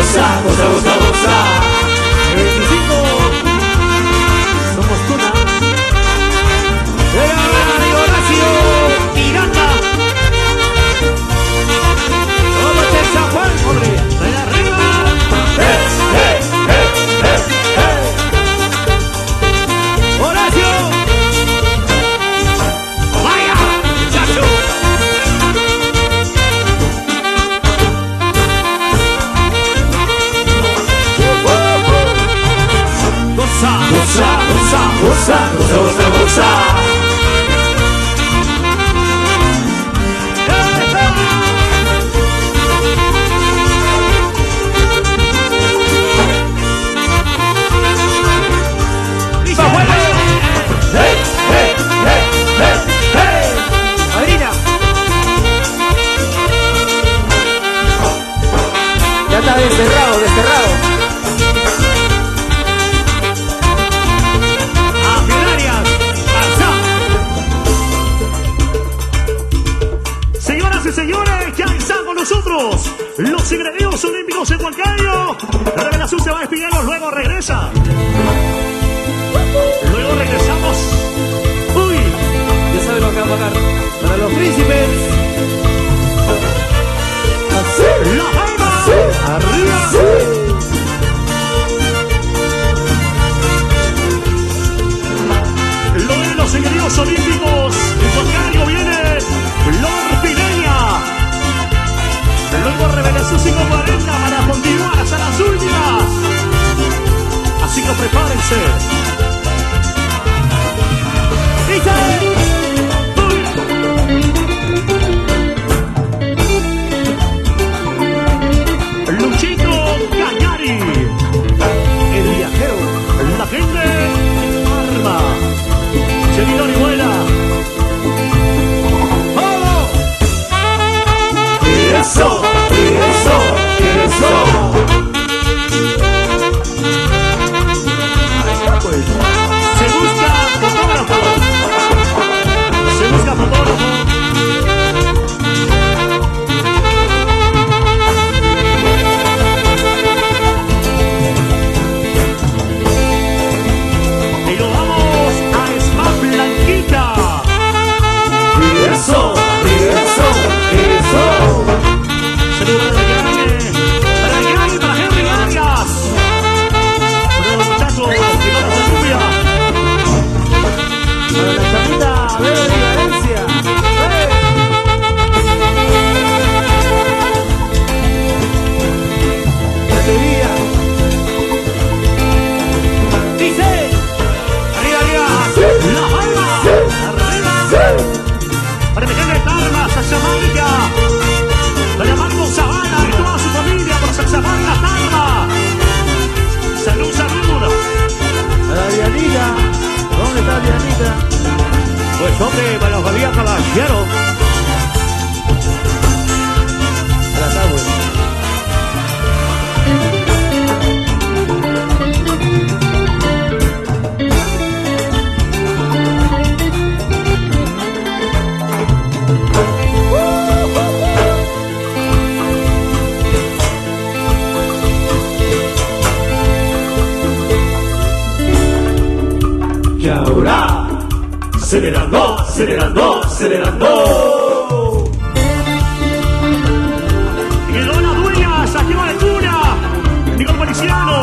goza, goza, goza, goza. El 25 somos Tuna. ¡Era Horacio Miranda! ¡Vamos a San Juan, hombre! ¡Ven arriba! ¡Horacio! ¡Vaya, muchacho! Goza, goza, goza, goza, goza, goza, goza. ¡Madrina! Ya está desterrado, desterrado. Señoras y señores, ya están con nosotros los ingredientes olímpicos en Huancayo. La revelación se va a despedir, luego regresa. Luego regresamos. Uy, Ya saben lo que va a pagar. Para los príncipes. la palma. Arriba. Lo de los ingredientes olímpicos en Huancayo viene Lord Pineña. Luego revelación 540 para continuar hasta las últimas. Así que prepárense. Luchito Cañari, el viajero, la gente arma, Chevito Orihuela. ¡Vamos! ¡Eso! ¡Eso! ¡Eso! Se busca fotógrafo. Se busca fotógrafo. Y lo vamos a Smash Blanquita. Eso, eso, eso. Saludos para Yanni, para Henry Arias. Para los muchachos que no se rubia. Para la chamita, Beverly Valencia. Batería. Dice, arriba, arriba, la palma, arriba. Para mi gente de Tarma, Sachamarca, para Marco Zavala y toda su familia, por Sachamarca, Tarma. Salud, salud. A la Dianita. ¿Dónde está Dianita? Pues hombre, para los Javier Caballero. A la Tabue. Y ahora, acelerando, acelerando, acelerando. Y quedó las dueñas, aquí va de cura, Nicol Policiano.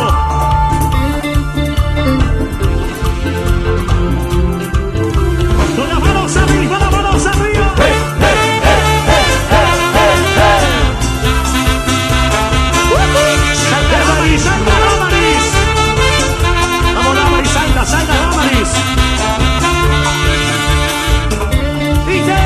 Con las manos arriba, las manos arriba. Santa Damaris, Santa Damaris. Vamos Damaris, Santa, Santa Damaris. Dice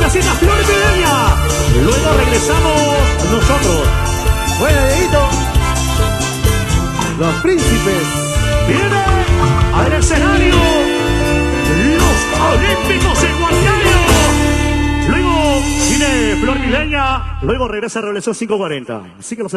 casita Flor Pideña. Luego regresamos nosotros. Buena, Dieguito. Los príncipes. Viene al escenario los Olímpicos Ecuatorianos. Luego viene Flor Pideña. Luego regresa a Revolución 540. Así que los